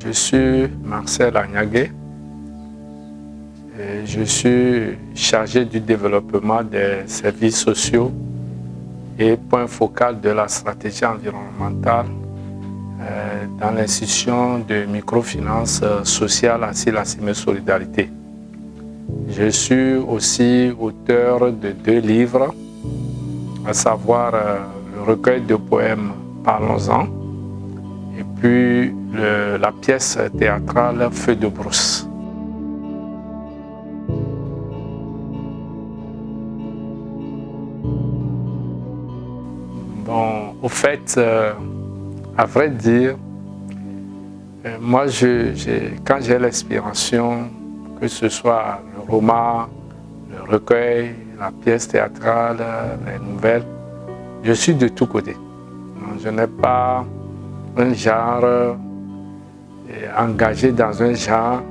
Je suis Marcel Agnagué et je suis chargé du développement des services sociaux et point focal de la stratégie environnementale dans l'institution de microfinance sociale Asile Solidarité. Je suis aussi auteur de 2 livres, à savoir le recueil de poèmes Parlons-en et puis la pièce théâtrale Feu de brousse. Bon, au fait, à vrai dire, moi, quand j'ai l'inspiration, que ce soit le roman, le recueil, la pièce théâtrale, les nouvelles, je suis de tous côtés. Je n'ai pas un genre engagé dans un genre.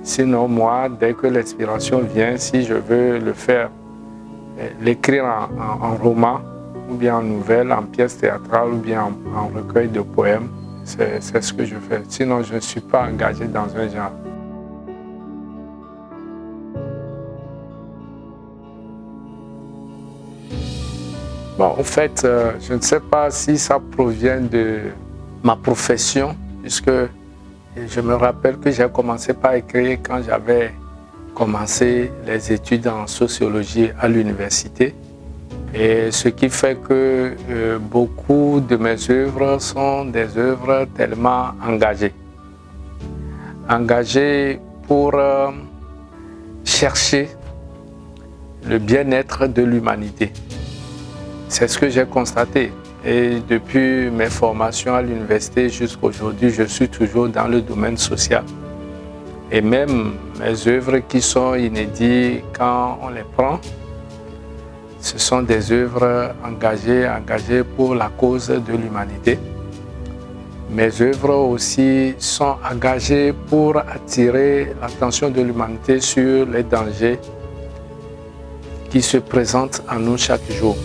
Sinon, moi, dès que l'inspiration vient, si je veux le faire, l'écrire en roman, ou bien en nouvelle, en pièce théâtrale, ou bien en recueil de poèmes, c'est ce que je fais. Sinon, je ne suis pas engagé dans un genre. Bon, en fait, je ne sais pas si ça provient de ma profession, puisque je me rappelle que j'ai commencé par écrire quand j'avais commencé les études en sociologie à l'université. Et ce qui fait que beaucoup de mes œuvres sont des œuvres tellement engagées. Engagées pour chercher le bien-être de l'humanité. C'est ce que j'ai constaté. Et depuis mes formations à l'université jusqu'à aujourd'hui, je suis toujours dans le domaine social. Et même mes œuvres qui sont inédites, quand on les prend, ce sont des œuvres engagées pour la cause de l'humanité. Mes œuvres aussi sont engagées pour attirer l'attention de l'humanité sur les dangers qui se présentent à nous chaque jour.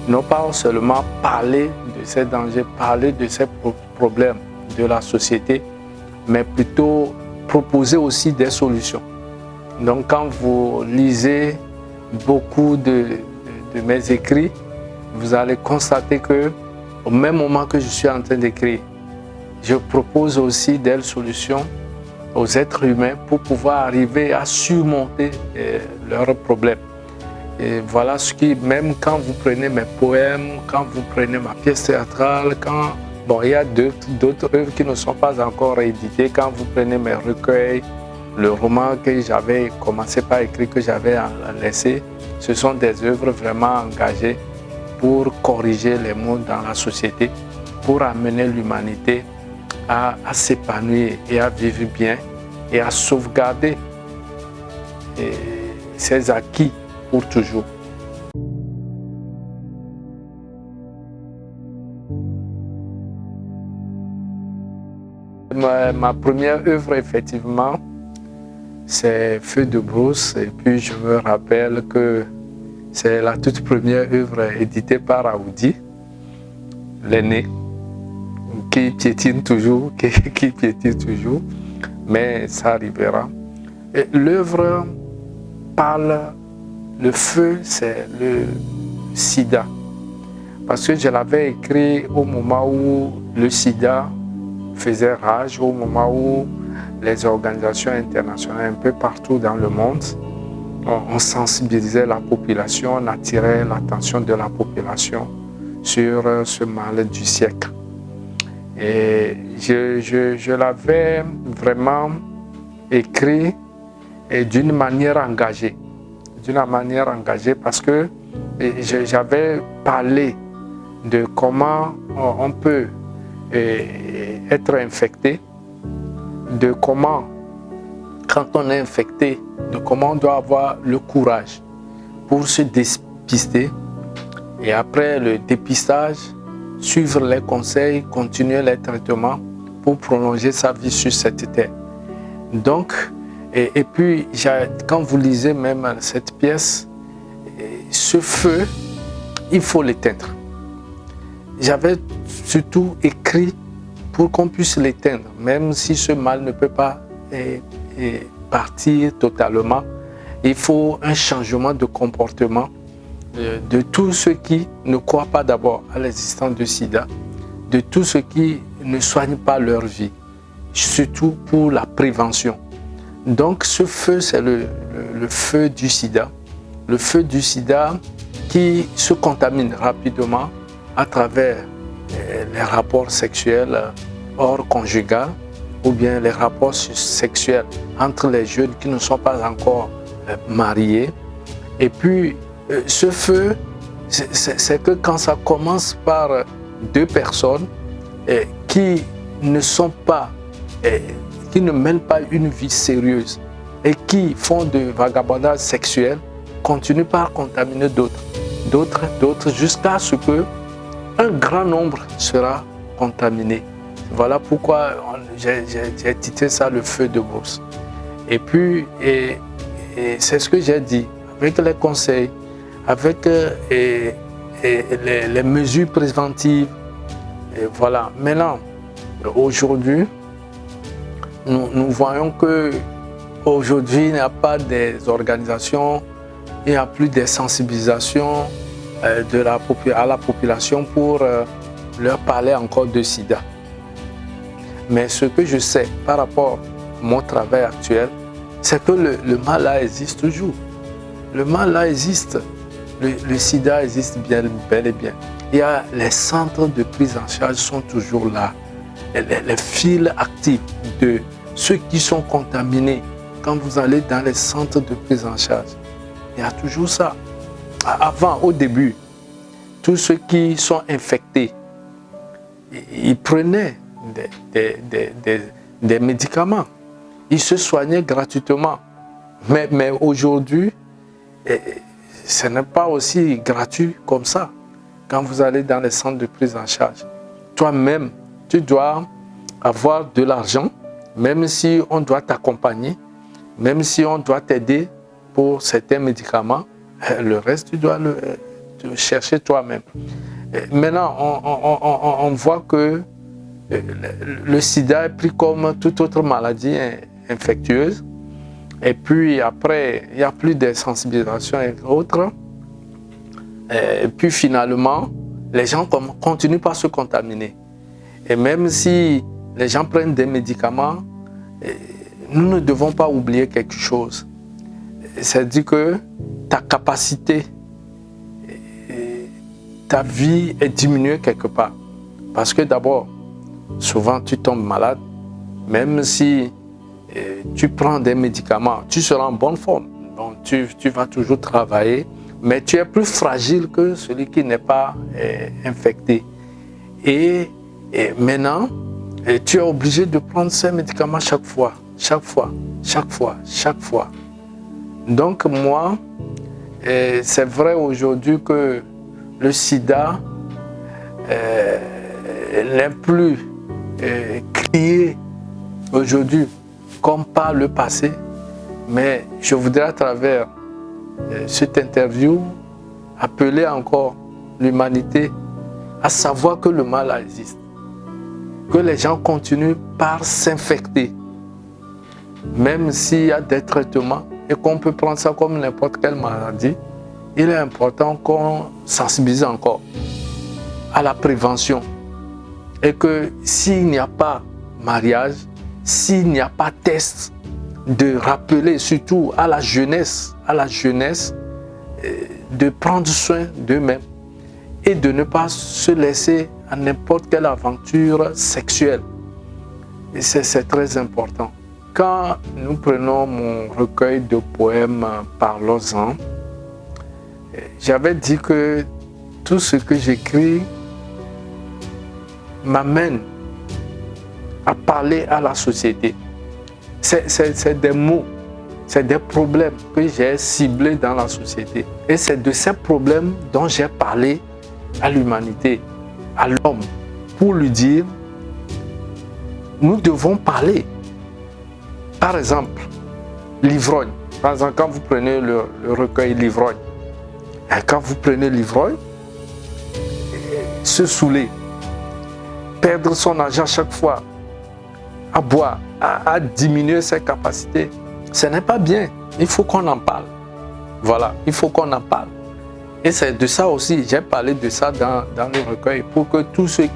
Non pas seulement parler de ces dangers, parler de ces problèmes de la société, mais plutôt proposer aussi des solutions. Donc quand vous lisez beaucoup de mes écrits, vous allez constater que au même moment que je suis en train d'écrire, je propose aussi des solutions aux êtres humains pour pouvoir arriver à surmonter leurs problèmes. Et voilà ce qui, même quand vous prenez mes poèmes, quand vous prenez ma pièce théâtrale, il y a d'autres œuvres qui ne sont pas encore éditées, quand vous prenez mes recueils, le roman que j'avais commencé par écrire, que j'avais laissé, ce sont des œuvres vraiment engagées pour corriger les maux dans la société, pour amener l'humanité à s'épanouir et à vivre bien et à sauvegarder ses acquis pour toujours. Ma première œuvre, effectivement, c'est Feu de brousse. Et puis, je me rappelle que c'est la toute première œuvre éditée par Aoudi, l'aîné, qui piétine toujours, mais ça arrivera. L'œuvre parle. Le feu, c'est le sida. Parce que je l'avais écrit au moment où le sida faisait rage, au moment où les organisations internationales, un peu partout dans le monde, on sensibilisait la population, on attirait l'attention de la population sur ce mal du siècle. Et je l'avais vraiment écrit d'une manière engagée. Parce que j'avais parlé de comment on peut être infecté, de comment, quand on est infecté, de comment on doit avoir le courage pour se dépister et après le dépistage, suivre les conseils, continuer les traitements pour prolonger sa vie sur cette terre. Donc, et puis, quand vous lisez même cette pièce, ce feu, il faut l'éteindre. J'avais surtout écrit pour qu'on puisse l'éteindre, même si ce mal ne peut pas partir totalement, il faut un changement de comportement de tous ceux qui ne croient pas d'abord à l'existence du sida, de tous ceux qui ne soignent pas leur vie, surtout pour la prévention. Donc ce feu, c'est le feu du sida. Le feu du sida qui se contamine rapidement à travers les rapports sexuels hors conjugal ou bien les rapports sexuels entre les jeunes qui ne sont pas encore mariés. Et puis, ce feu, c'est que quand ça commence par deux personnes qui ne sont pas, qui ne mènent pas une vie sérieuse et qui font de vagabondage sexuel, continuent par contaminer d'autres, jusqu'à ce que un grand nombre sera contaminé. Voilà pourquoi j'ai titré ça le feu de brousse. Et puis, c'est ce que j'ai dit, avec les conseils, avec les mesures préventives. Et voilà. Maintenant, aujourd'hui, nous voyons que aujourd'hui, il n'y a pas des organisations, il n'y a plus de sensibilisation à la population pour leur parler encore de sida. Mais ce que je sais par rapport à mon travail actuel, c'est que le mal là existe toujours. Le mal là existe. Le sida existe bel et bien. Il y a les centres de prise en charge sont toujours là. Les fils actifs de ceux qui sont contaminés. Quand vous allez dans les centres de prise en charge, il y a toujours ça. Avant, au début, tous ceux qui sont infectés, ils prenaient des médicaments. Ils se soignaient gratuitement. Mais aujourd'hui, ce n'est pas aussi gratuit comme ça. Quand vous allez dans les centres de prise en charge, toi-même, tu dois avoir de l'argent, même si on doit t'accompagner, même si on doit t'aider pour certains médicaments, le reste, tu dois le chercher toi-même. Maintenant, on voit que le sida est pris comme toute autre maladie infectieuse. Et puis après, il n'y a plus de sensibilisation et autres. Et puis finalement, les gens continuent par se contaminer. Et même si les gens prennent des médicaments, nous ne devons pas oublier quelque chose. C'est-à-dire que ta capacité, ta vie est diminuée quelque part. Parce que d'abord, souvent tu tombes malade, même si tu prends des médicaments, tu seras en bonne forme. Donc tu vas toujours travailler, mais tu es plus fragile que celui qui n'est pas infecté. Et maintenant, tu es obligé de prendre ces médicaments chaque fois. Donc moi, c'est vrai aujourd'hui que le sida n'est plus crié aujourd'hui comme par le passé, mais je voudrais à travers cette interview appeler encore l'humanité à savoir que le mal existe, que les gens continuent par s'infecter, même s'il y a des traitements et qu'on peut prendre ça comme n'importe quelle maladie. Il est important qu'on sensibilise encore à la prévention et que s'il n'y a pas mariage, s'il n'y a pas test, de rappeler surtout à la jeunesse de prendre soin d'eux-mêmes et de ne pas se laisser à n'importe quelle aventure sexuelle. Et c'est très important. Quand nous prenons mon recueil de poèmes « Parlons-en », j'avais dit que tout ce que j'écris m'amène à parler à la société. C'est des mots, c'est des problèmes que j'ai ciblés dans la société. Et c'est de ces problèmes dont j'ai parlé à l'humanité, à l'homme, pour lui dire, nous devons parler. Par exemple, l'ivrogne. Par exemple, quand vous prenez le recueil L'ivrogne, quand vous prenez l'ivrogne, se saouler, perdre son argent chaque fois, à boire, à diminuer ses capacités. Ce n'est pas bien. Il faut qu'on en parle. Voilà, il faut qu'on en parle. Et c'est de ça aussi, j'ai parlé de ça dans le recueil, pour que tous ceux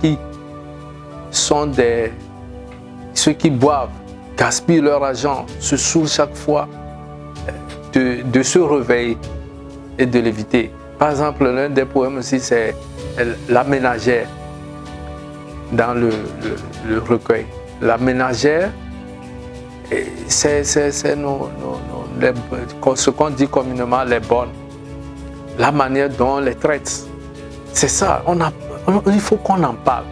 qui boivent, gaspillent leur argent, se saoulent chaque fois, de se réveiller et de l'éviter. Par exemple, l'un des poèmes aussi, c'est La ménagère dans le recueil. La ménagère, c'est ce qu'on dit communément les bonnes. La manière dont on les traite. C'est ça, il faut qu'on en parle.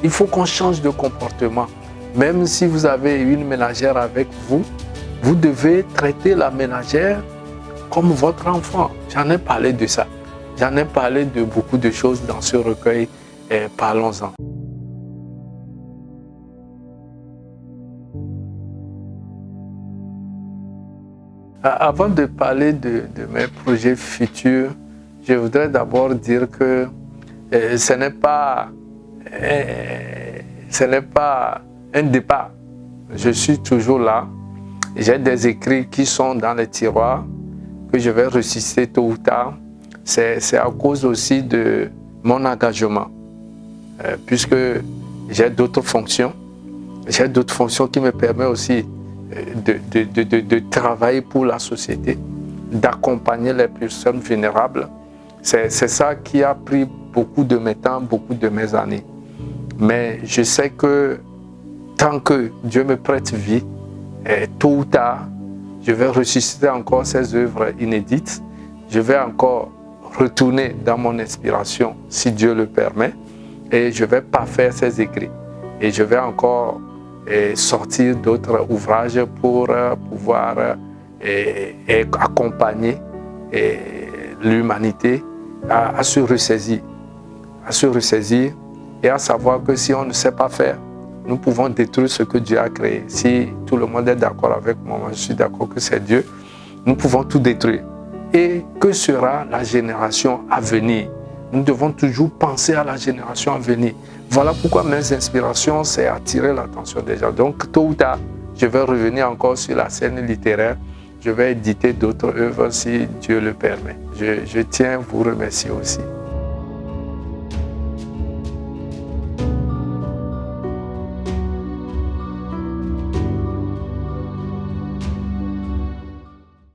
Il faut qu'on change de comportement. Même si vous avez une ménagère avec vous, vous devez traiter la ménagère comme votre enfant. J'en ai parlé de ça. J'en ai parlé de beaucoup de choses dans ce recueil. Parlons-en. Avant de parler de mes projets futurs, je voudrais d'abord dire que ce n'est pas un départ. Je suis toujours là. J'ai des écrits qui sont dans les tiroirs que je vais ressusciter tôt ou tard. C'est à cause aussi de mon engagement, puisque j'ai d'autres fonctions. J'ai d'autres fonctions qui me permettent aussi de travailler pour la société, d'accompagner les personnes vulnérables. C'est ça qui a pris beaucoup de mes temps, beaucoup de mes années. Mais je sais que tant que Dieu me prête vie, tôt ou tard, je vais ressusciter encore ces œuvres inédites. Je vais encore retourner dans mon inspiration, si Dieu le permet, et je vais parfaire ces écrits. Et je vais encore sortir d'autres ouvrages pour pouvoir accompagner l'humanité à se ressaisir. À se ressaisir et à savoir que si on ne sait pas faire, nous pouvons détruire ce que Dieu a créé. Si tout le monde est d'accord avec moi, je suis d'accord que c'est Dieu, nous pouvons tout détruire. Et que sera la génération à venir? Nous devons toujours penser à la génération à venir. Voilà pourquoi mes inspirations, c'est attirer l'attention des gens. Donc, tôt ou tard, je vais revenir encore sur la scène littéraire. Je vais éditer d'autres œuvres si Dieu le permet. Je tiens à vous remercier aussi.